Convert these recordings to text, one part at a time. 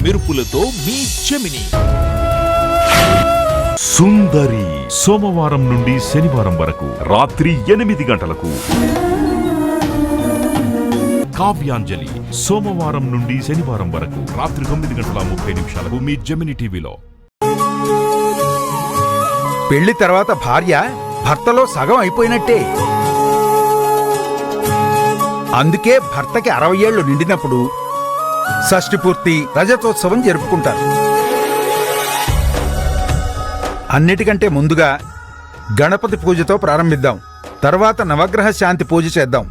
మెరుపులతో మీ జెమిని. సుందరి సోమవారం నుండి శనివారం వరకు రాత్రి 8 గంటలకు. కావ్యాంజలి సోమవారం నుండి శనివారం వరకు రాత్రి 9:30 మీ జెమిని టీవీలో. పెళ్లి తర్వాత భార్య భర్తలో సగం అయిపోయినట్టే. అందుకే భర్తకి 60 ఏళ్లు నిండినప్పుడు షష్ఠి పూర్తి రజతోత్సవం జరుపుకుంటారు. అన్నిటికంటే ముందుగా గణపతి పూజతో ప్రారంభిద్దాం. తర్వాత నవగ్రహ శాంతి పూజ చేద్దాం.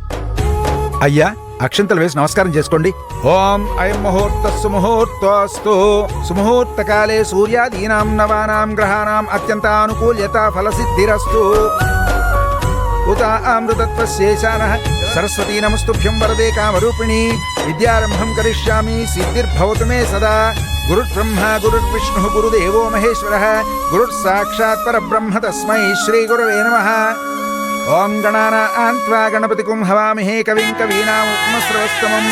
అయ్యా, అక్షంతలు వేసి నమస్కారం చేసుకోండి. ఓం అయం ముహూర్తస్సు ముహూర్తోస్తు. సుముహూర్తకాలే సూర్యాదీనాం నవానాం గ్రహాణాం అత్యంతానుకూల్యత ఫలసిద్ధిరస్తు. ఉత అమృతత్వశేషానః సరస్వతీ నమస్తుభ్యం వరదే కామరూపిణి. విద్యారంభం కరిష్యామి సిద్ధిర్భవతు మే సదా. గురుర్బ్రహ్మ గురుర్విష్ణుః గురుదేవో మహేశ్వరః. గురుర్సాక్షాత్ పరబ్రహ్మ తస్మై శ్రీ గురవే నమః. ఓం గణానాం త్వా గణపతిం హవామహే కవిం కవీనాముపమశ్రవస్తమం.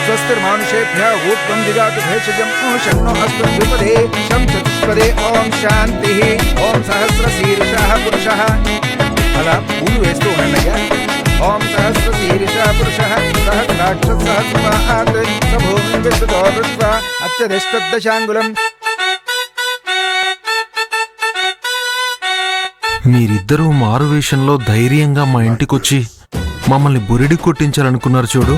స్వస్తిర్మానుషేభ్యః ఊర్ధ్వం దిగాతు భేషజం. షణ్ణో అస్తు ద్విపదే శం చతుష్పదే. ఓం శాంతిః. ఓం సహస్రశీర్షః పురుషః. అలా పూలు వేస్తూ ఉండగా ఓం సహస్రశీర్షః పురుషః సహస్రాక్ష సహస్రపాత్ భూమి విశ్వతో దృష్ట్వా అత్యధిష్టదశాంగులం. మీరిద్దరూ మారువేషంలో ధైర్యంగా మా ఇంటికొచ్చి మమ్మల్ని బురిడి కొట్టించాలనుకున్నారు చూడు.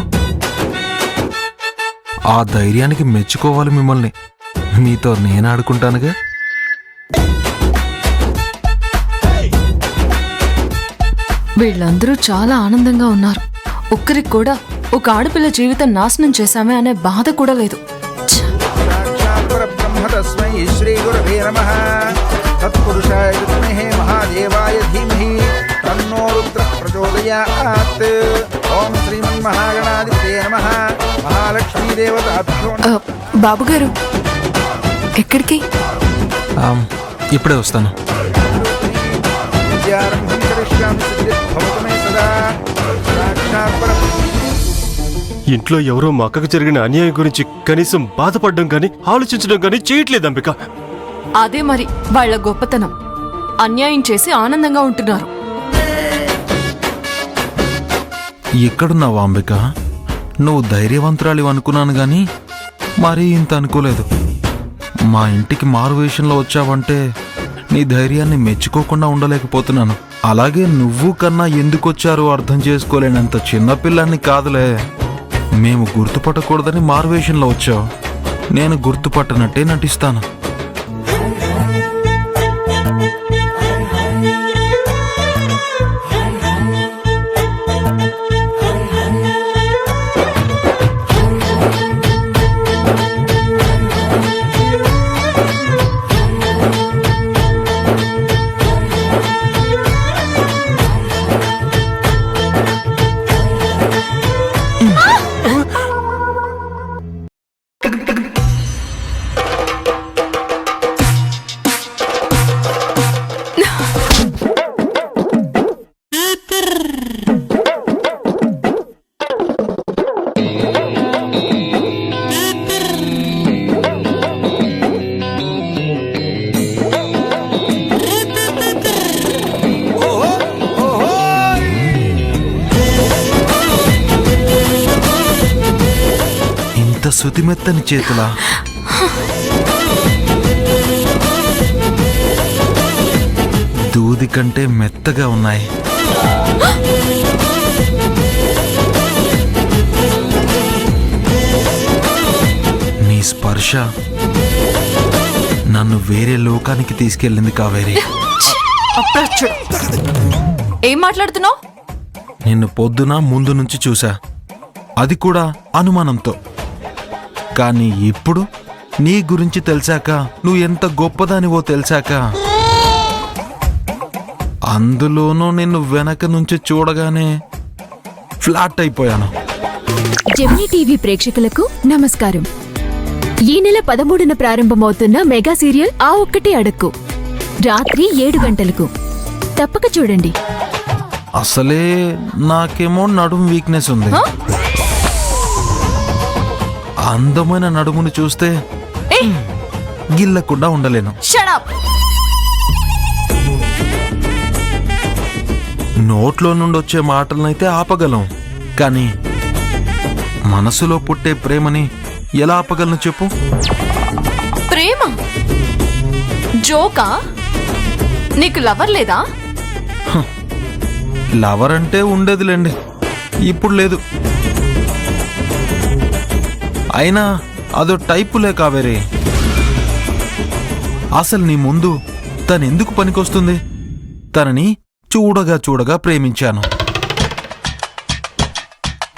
ఆ ధైర్యానికి మెచ్చుకోవాలి మిమ్మల్ని. మీతో నేను ఆడుకుంటానుగా. వీళ్ళందరూ చాలా ఆనందంగా ఉన్నారు. ఒక్కరికి కూడా ఒక ఆడపిల్ల జీవితం నాశనం చేశామే అనే బాధ కూడా లేదు. తత్పురుషాయ విద్మహే మహాదేవాయ ధీమహి తన్నో రుద్రః ప్రచోదయాత్. ఓం శ్రీమన్మహాగణాధిపతయే నమః. మహాలక్ష్మీ దేవతాభ్యో. బాబుగారు, ఎక్కడికి? ఇప్పుడే వస్తాను. విద్యారంభం కరిష్యామి సిద్ధిర్భవతు మే సదా. సాక్షాత్ పరబ్రహ్మ. ఇంట్లో ఎవరో మా అక్కకు జరిగిన అన్యాయం గురించి కనీసం బాధపడడం గాని ఆలోచించడం గాని చేయట్లేదు అంబిక. అదే మరి వాళ్ళ గొప్పతనం. అన్యాయం చేసి ఆనందంగా ఉంటున్నారు. ఎక్కడున్నావా అంబిక? నువ్వు ధైర్యవంతురాలి అనుకున్నాను గాని మరీ ఇంత అనుకోలేదు. మా ఇంటికి మారువేషంలో వచ్చావంటే నీ ధైర్యాన్ని మెచ్చుకోకుండా ఉండలేకపోతున్నాను. అలాగే నువ్వు కన్నా ఎందుకొచ్చారో అర్థం చేసుకోలేనంత చిన్నపిల్లాన్ని కాదులే. మేము గుర్తుపట్టకూడదని మారువేషంలో వచ్చావు. నేను గుర్తుపట్టనట్టే నటిస్తాను. శుతిమెత్తని చేతులా? దూది కంటే మెత్తగా ఉన్నాయి. నీ స్పర్శ నన్ను వేరే లోకానికి తీసుకెళ్ళింది కావేరి. ఏం మాట్లాడుతున్నావు? నిన్ను పొద్దున ముందు నుంచి చూసా, అది కూడా అనుమానంతో. కానీ ఇప్పుడు నీ గురించి తెలిసాక, నువ్వు ఎంత గొప్పదానివో తెలిసాక, అందులోనూ నిన్ను వెనక నుంచి చూడగానే ఫ్లాట్ అయిపోయాను. జెమిని టీవీ ప్రేక్షకులకు నమస్కారం. ఈ నెల 13న ప్రారంభమవుతున్న మెగా సీరియల్ ఆ ఒక్కటే అడక్కు రాత్రి 7 గంటలకు తప్పక చూడండి. అసలే నాకేమో నడుం వీక్నెస్ ఉంది. అందమైన నడుమును చూస్తే ఏయ్, గిల్లకుండా ఉండలేను. shut up. నోట్లో నుండి వచ్చే మాటలనైతే ఆపగలం, కానీ మనసులో పుట్టే ప్రేమని ఎలా ఆపగలను చెప్పు? ప్రేమ జోకా? నీకు లవర్ లేదా? లవర్ అంటే ఉండేదిలేండి, ఇప్పుడు లేదు. అయినా అదో టైపులే కావేరే. అసలు నీ ముందు తనెందుకు పనికొస్తుంది? తనని చూడగా చూడగా ప్రేమించాను,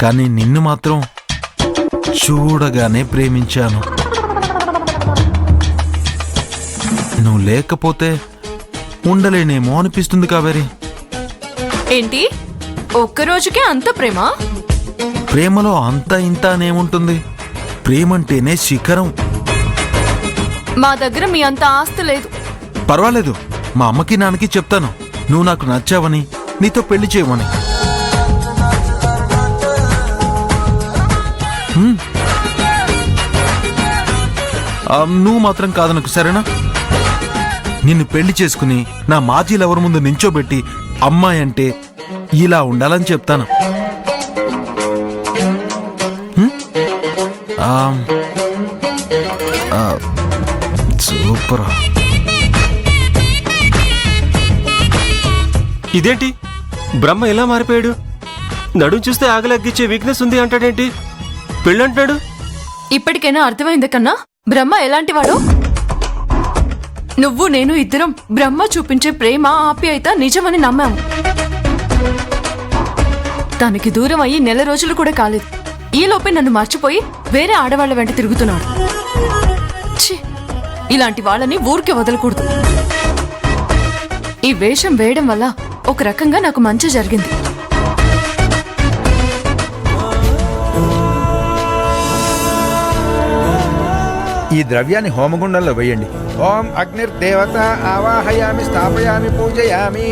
కానీ నిన్ను మాత్రం చూడగానే ప్రేమించాను. నువ్వు లేకపోతే ఉండలేనేమో అనిపిస్తుంది కావేరి. ఏంటి, ఒక్కరోజుకే అంత ప్రేమ? ప్రేమలో అంత ఇంత అనేముంటుంది? ప్రేమంటేనే శిఖరం. మా దగ్గర మీ అంత ఆస్తి లేదు. పర్వాలేదు, మా అమ్మకి నాన్నకి చెప్తాను నువ్వు నాకు నచ్చావని, నీతో పెళ్లి చేయమని. నువ్వు మాత్రం కాదనకు, సరేనా? నిన్ను పెళ్లి చేసుకుని నా మాజీ లవర్ ముందు నించోబెట్టి అమ్మాయి అంటే ఇలా ఉండాలని చెప్తాను. సూపర్. ఇదేంటి బ్రహ్మ ఎలా మారిపోయాడు? నడుం చూస్తే ఆగలగ్గించే వీక్నెస్ ఉంది అంటాడేంటి? పెళ్ళంటాడు. ఇప్పటికైనా అర్థమైంది కన్నా బ్రహ్మ ఎలాంటివాడో? నువ్వు నేను ఇద్దరం బ్రహ్మ చూపించే ప్రేమ ఆప్యాయత నిజమని నమ్మాము. తనకి దూరం అయ్యి 1 నెల రోజులు కూడా కాలేదు. ఈలోపే నన్ను మర్చిపోయి వేరే ఆడవాళ్ల వెంట తిరుగుతున్నాడు. ఛీ, ఇలాంటి వాళ్ళని ఊరికే వదలకూడదు. ఈ వేషం వేయడం వల్ల ఒక రకంగా నాకు మంచి జరిగింది. ఈ ద్రవ్యాన్ని హోమగుండంలో వేయండి. ఓం అగ్నిర్దేవత ఆవాహయామి స్థాపయామి పూజయామి.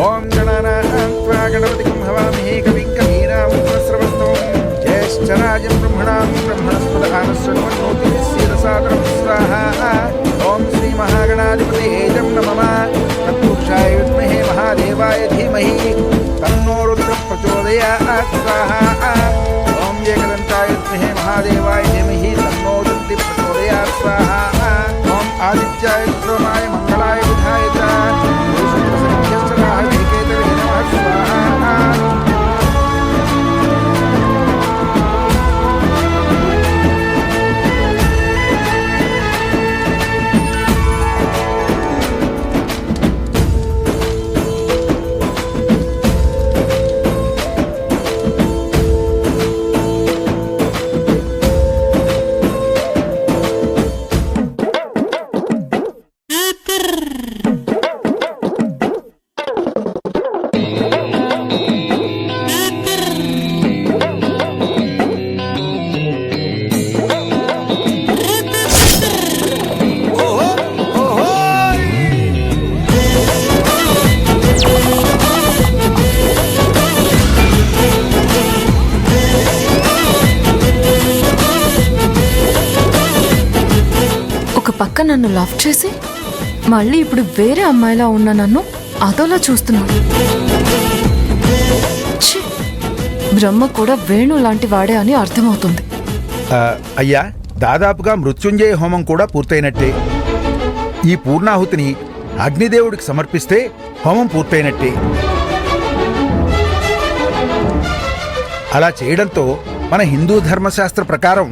ఓం గణానాన్త్వా గణపతిం హవామహే కవిం కవీనాముపస్రవస్తం జ్యేష్ఠరాజం బ్రహ్మణాం బ్రహ్మణస్పద ఆనశ్వన్వన్నోతి విశ్వేదసాదరం స్వాహా. ఓం శ్రీ మహాగణాధిపతయే నమః. తత్పురుషాయ విద్మహే మహాదేవాయ ధీమహి తన్నో రుద్రః ప్రచోదయాత్ స్వాహా. ఓం ఏకదంతాయ విద్మహే మహాదేవాయ ధీమహి తన్నో దంతి ప్రచోదయాత్ స్వాహా. ఓం ఆదిత్యాయ త్రోమాయ మంగళాయ బుధాయ చ కేతవే నమః స్వాహా. పక్క నన్ను లవ్ చేసి మళ్ళీ ఇప్పుడు వేరే అమ్మాయిలా ఉన్న నన్ను అదోలా చూస్తున్నాడు. ఛీ, బ్రహ్మ కూడా వేణు లాంటి వాడే అని అర్థమవుతుంది. అయ్యా, దాదాపుగా మృత్యుంజయ హోమం కూడా పూర్తయినట్టే. ఈ పూర్ణాహుతిని అగ్నిదేవుడికి సమర్పిస్తే హోమం పూర్తయినట్టే. అలా చేయడంతో మన హిందూ ధర్మశాస్త్ర ప్రకారం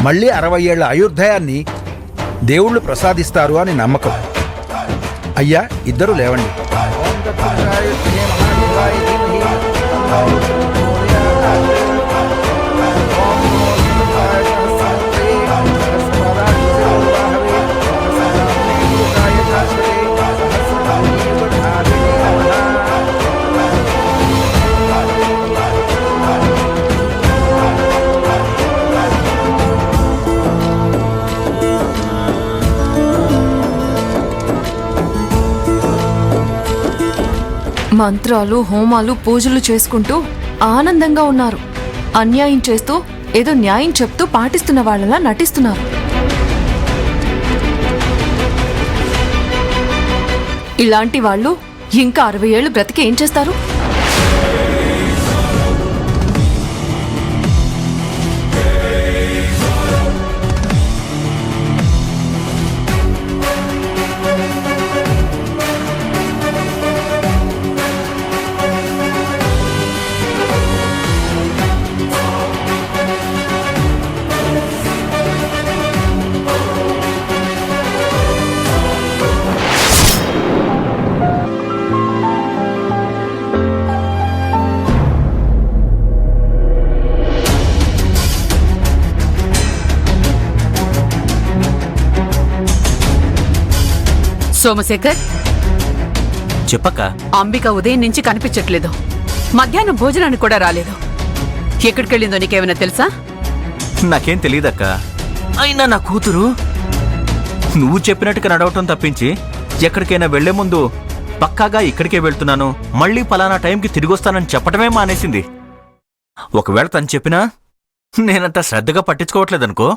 మళ్ళీ 60 ఏళ్ల ఆయుర్దాయాన్ని దేవుళ్ళు ప్రసాదిస్తారు అని నమ్మకం. అయ్యా, ఇద్దరు లేవండి. మంత్రాలు, హోమాలు, పూజలు చేసుకుంటూ ఆనందంగా ఉన్నారు. అన్యాయం చేస్తూ ఏదో న్యాయం చెప్తూ పాటిస్తున్న వాళ్ళలా నటిస్తున్నారు. ఇలాంటి వాళ్ళు ఇంకా 60 ఏళ్లు బ్రతికి ఏం చేస్తారు? సోమశేఖర్, చెప్పక్క. అంబిక ఉదయం నుంచి కనిపించట్లేదు. మధ్యాహ్నం భోజనానికి కూడా రాలేదు. ఎక్కడికెళ్ళిందో నీకేమైనా తెలుసా? నాకేం తెలియదక్క. అయినా నా కూతురు నువ్వు చెప్పినట్టుగా నడవటం తప్పించి ఎక్కడికైనా వెళ్లే ముందు పక్కాగా ఇక్కడికే వెళ్తున్నాను, మళ్ళీ పలానా టైంకి తిరిగొస్తానని చెప్పటమే మానేసింది. ఒకవేళ తను చెప్పినా నేనంత శ్రద్ధగా పట్టించుకోవట్లేదనుకో.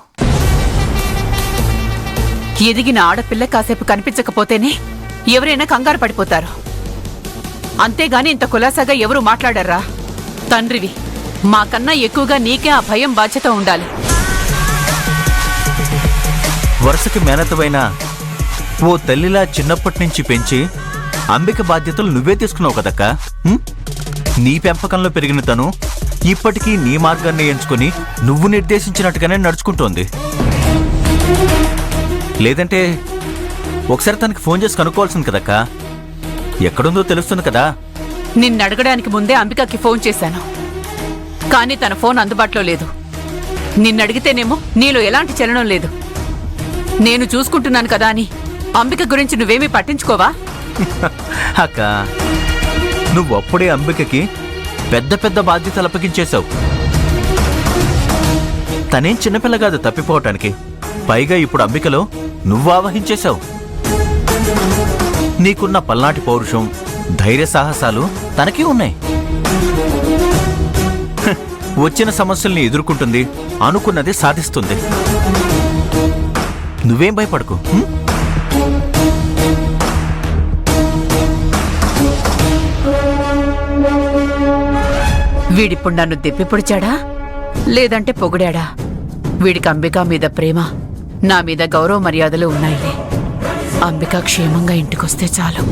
ఎదిగిన ఆడపిల్ల కాసేపు కనిపించకపోతేనే ఎవరైనా కంగారు పడిపోతారు. అంతేగాని ఇంత కులాసాగా ఎవరూ మాట్లాడారా? తండ్రివి, మాకన్నా ఎక్కువగా నీకే ఆ భయం బాధ్యత ఉండాలి. వరుసకి మేనత్తవైనా ఓ తల్లిలా చిన్నప్పటి నుంచి పెంచి అంబిక బాధ్యతలు నువ్వే తీసుకున్నావు కదక్క. నీ పెంపకంలో పెరిగిన తను ఇప్పటికీ నీ మార్గాన్ని ఎంచుకుని నువ్వు నిర్దేశించినట్టుగానే నడుచుకుంటోంది. లేదంటే ఒకసారి తనకి ఫోన్ చేసి కనుక్కోవాల్సింది కదక్క. ఎక్కడుందో తెలుస్తుంది కదా. నిన్నడగడానికి ముందే అంబికకి ఫోన్ చేశాను, కానీ తన ఫోన్ అందుబాటులో లేదు. నిన్నడిగితేనేమో నీలో ఎలాంటి చలనం లేదు. నేను చూసుకుంటున్నాను కదా అని అంబిక గురించి నువ్వేమీ పట్టించుకోవా? అక్క, నువ్వప్పుడే అంబికకి పెద్ద పెద్ద బాధ్యతలు అప్పగించేశావు. తనేం చిన్నపిల్ల కాదు తప్పిపోవటానికి. పైగా ఇప్పుడు అంబికలో నువ్వు ఆవహించేశావు. నీకున్న పల్నాటి పౌరుషం, ధైర్య సాహసాలు తనకీ ఉన్నాయి. వచ్చిన సమస్యల్ని ఎదుర్కొంటుంది, అనుకున్నది సాధిస్తుంది. నువ్వేం భయపడకు. వీడిప్పుడు నన్ను దెప్పి పొడిచాడా లేదంటే పొగిడాడా? వీడికి అంబిక మీద ప్రేమ, నా మీద గౌరవ మర్యాదలు ఉన్నాయిలే. అంబిక క్షేమంగా ఇంటికొస్తే చాలు.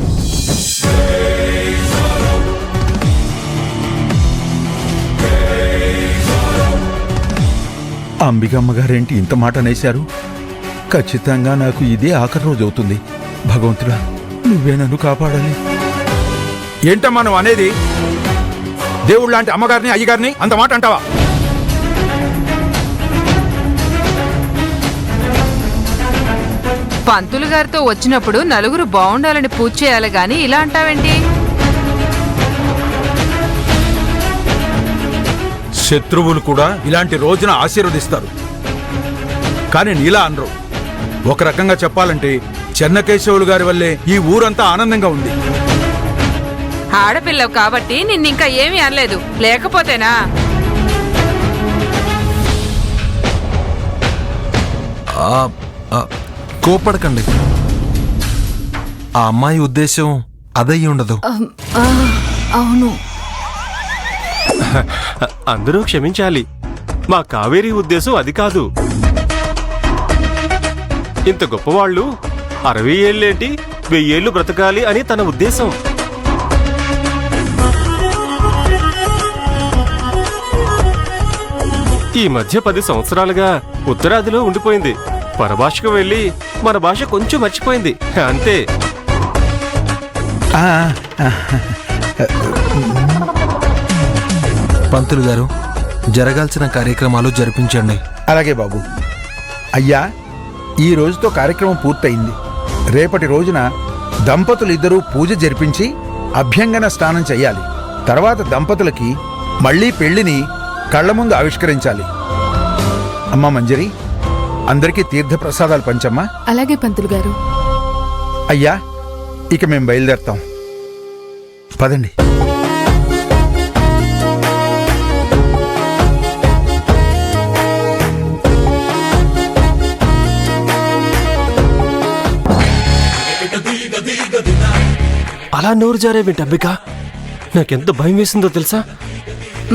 అంబికమ్మగారేంటి ఇంత మాట అనేశారు? ఖచ్చితంగా నాకు ఇదే ఆఖరి రోజు అవుతుంది. భగవంతుడా, నువ్వే నన్ను కాపాడాలి. ఏంటమ్మా నువ్వు అనేది? దేవుడు లాంటి అమ్మగారిని అయ్యగారిని అంత మాట అంటావా? పంతులు గారితో వచ్చినప్పుడు నలుగురు బాగుండాలని పూజ చేయాలి గాని ఇలా అంటావేంటి? శత్రువులు కూడా ఇలాంటి రోజున ఆశీర్వదిస్తారు, కానీ నీలా అనరు. ఒక రకంగా చెప్పాలంటే చెన్నకేశవులు గారి వల్లే ఈ ఊరంతా ఆనందంగా ఉంది. ఆడపిల్లవు కాబట్టి నిన్నింకా ఏమీ అనలేదు, లేకపోతేనా? కోపడకండి. ఆ అమ్మాయి ఉద్దేశం అదయ్యి ఉండదు. అవును, అందరూ క్షమించాలి. మా కావేరి ఉద్దేశం అది కాదు. ఇంత గొప్పవాళ్ళు 60 ఏళ్ళేంటి 1000 ఏళ్ళు బ్రతకాలి అని తన ఉద్దేశం. ఈ మధ్య 10 సంవత్సరాలుగా ఉత్తరాదిలో ఉండిపోయింది. పరభాషకు వెళ్ళి మన భాష కొంచెం మర్చిపోయింది, అంతే. పంతులు గారు, జరగాల్సిన కార్యక్రమాలు జరిపించండి. అలాగే బాబు. అయ్యా, ఈ రోజుతో కార్యక్రమం పూర్తయింది. రేపటి రోజున దంపతులిద్దరూ పూజ జరిపించి అభ్యంగన స్నానం చెయ్యాలి. తర్వాత దంపతులకి మళ్లీ పెళ్లిని కళ్ల ముందు ఆవిష్కరించాలి. అమ్మా మంజరి, అందరికీ తీర్థప్రసాదాలు పంచమ్మా. అలాగే పంతులు గారు. అయ్యా, ఇక మేం బయలుదేరతాం. పదండి. అలా నోరు జారేవేంటి అంబిక? నాకెంత భయం వేసిందో తెలుసా?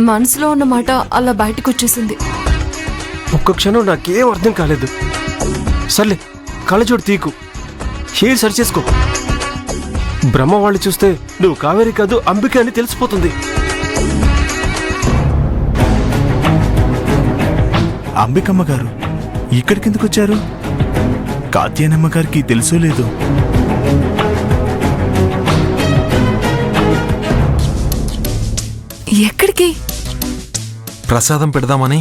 మనసులో ఉన్న మాట అలా బయటకు వచ్చేసింది. ఒక్క క్షణం నాకేం అర్థం కాలేదు. సర్లే, కళ్ళజోడు తీకు, హెయిర్ సరి చేసుకో. బ్రహ్మ వాళ్ళు చూస్తే నువ్వు కావేరి కాదు అంబిక అని తెలిసిపోతుంది. అంబికమ్మ గారు ఇక్కడికెందుకు వచ్చారు? కాత్యాయనమ్మ గారికి తెలుసో లేదో? ఎక్కడికి? ప్రసాదం పెడదామని.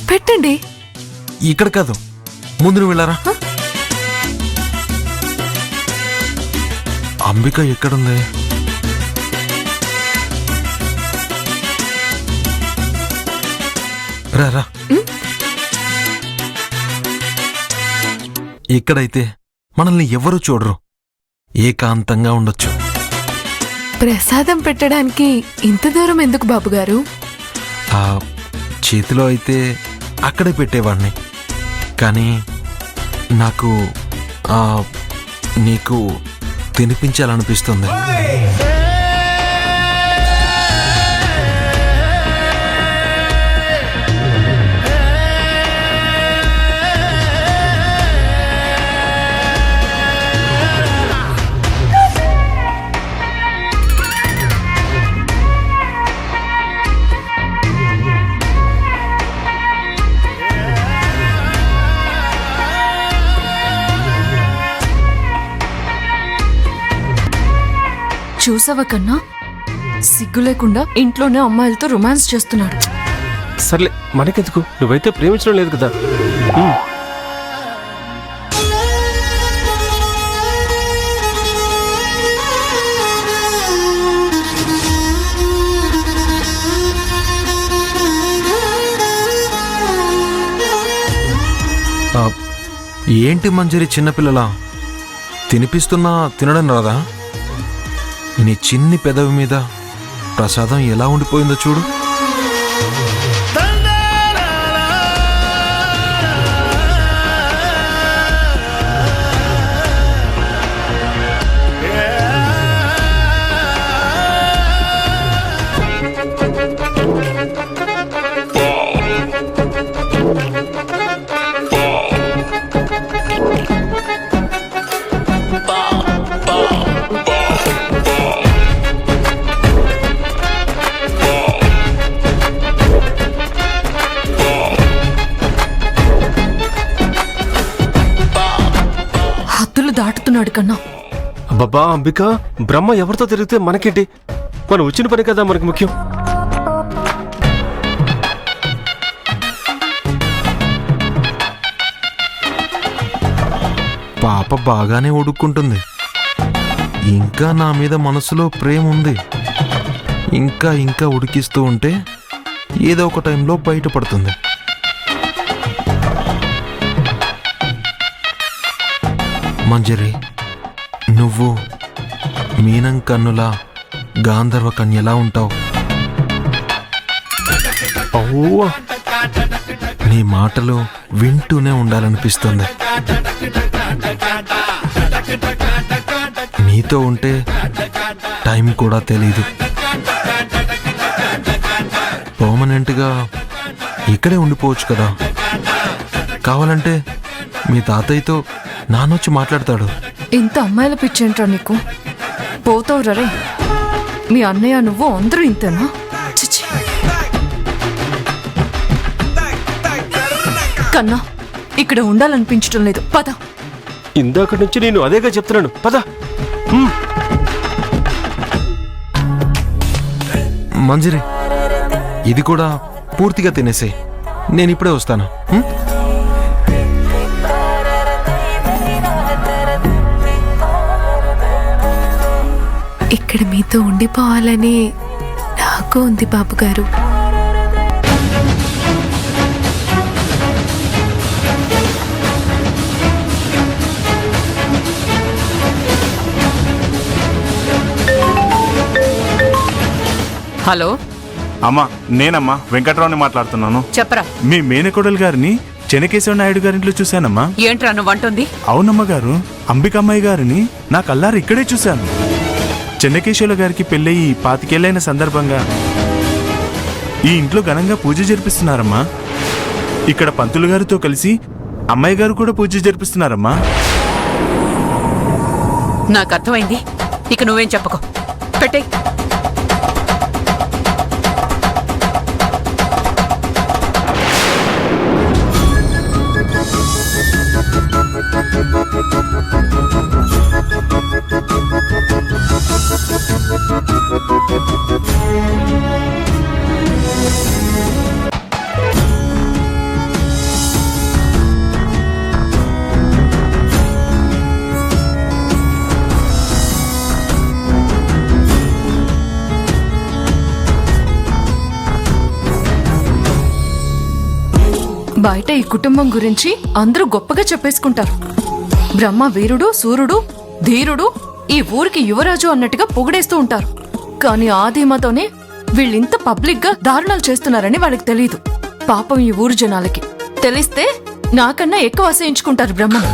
పెట్టండి. ఇక్కడ కాదు, ముందు నువ్వు వెళ్ళారా. అంబిక ఎక్కడుంది? రా. ఇక్కడైతే మనల్ని ఎవరూ చూడరు, ఏకాంతంగా ఉండొచ్చు. ప్రసాదం పెట్టడానికి ఇంత దూరం ఎందుకు బాబుగారు? ఆ చేతిలో అయితే అక్కడే పెట్టేవాడిని, కానీ నాకు నీకు తినిపించాలనిపిస్తుంది. చూసావా కన్నా, సిగ్గు లేకుండా ఇంట్లోనే అమ్మాయిలతో రొమాన్స్ చేస్తున్నాడు. సర్లే, మనకెందుకు, నువ్వైతే ప్రేమించడం లేదు కదా. ఏంటి మంజరి చిన్నపిల్లలా తినిపిస్తున్నా తినడం రాదా? నీ చిన్ని పెదవి మీద ప్రసాదం ఎలా ఉండిపోయిందో చూడు. దాటుతున్నాడు కన్నా. అబ్బబ్బా అంబిక, బ్రహ్మ ఎవరితో తిరిగితే మనకేంటి? మనం వచ్చిన పని కదా మనకు ముఖ్యం. పాప బాగానే ఉడుక్కుంటుంది, ఇంకా నా మీద మనసులో ప్రేమ ఉంది. ఇంకా ఇంకా ఉడికిస్తూ ఉంటే ఏదో ఒక టైంలో బయటపడుతుంది. మంజరి, నువ్వు మీనం కన్నులా గాంధర్వ కన్యలా ఉంటావు. నీ మాటలు వింటూనే ఉండాలనిపిస్తుంది. నీతో ఉంటే టైం కూడా తెలీదు. పర్మనెంట్గా ఇక్కడే ఉండిపోవచ్చు కదా. కావాలంటే మీ తాతయ్యతో నానొచ్చి మాట్లాడతాడు. ఇంత అమ్మాయిల పిచ్చేంట్రా నీకు? పోతావు రే. మీ అన్నయ్య నువ్వు అందరూ ఇంతేనా? కన్నా, ఇక్కడ ఉండాలనిపించడం లేదు, పద. ఇందాక నుంచి నేను అదేగా చెప్తున్నాను, పద. మంజరి, ఇది కూడా పూర్తిగా తినేసే, నేను ఇప్పుడే వస్తాను. ఇక్కడ మీతో ఉండిపోవాలని నాకు ఉంది బాబుగారు. హలో అమ్మా, నేనమ్మా వెంకట్రావుని మాట్లాడుతున్నాను. చెప్పరా. మీ మేనకోడలు గారిని చెనకేశవ నాయుడు గారింట్లో చూశానమ్మా. ఏంట్రా నువ్వు అంటుంది? అవునమ్మ గారు, అంబికమ్మాయి గారిని నా కల్లారు ఇక్కడే చూశాను. చెన్నకేశవుల గారికి పెళ్ళయి 25 ఏళ్ళైన సందర్భంగా ఈ ఇంట్లో ఘనంగా పూజ జరిపిస్తున్నారమ్మా. ఇక్కడ పంతులు గారితో కలిసి అమ్మాయి గారు కూడా పూజ జరిపిస్తున్నారమ్మా. నాకు అర్థమైంది. ఇక నువ్వేం చెప్పకు. పెట్టేయ్. బయట ఈ కుటుంబం గురించి అందరూ గొప్పగా చెప్పేసుకుంటారు. బ్రహ్మ వీరుడు, సూర్యుడు, ధీరుడు, ఈ ఊరికి యువరాజు అన్నట్టుగా పొగిడేస్తూ ఉంటారు. కానీ ఆ ధీమాతోనే వీళ్ళింత పబ్లిక్ గా దారుణాలు చేస్తున్నారని వాళ్ళకి తెలీదు. పాపం ఈ ఊరు జనాలకి తెలిస్తే నాకన్నా ఎక్కువ అసహించుకుంటారు బ్రహ్మను.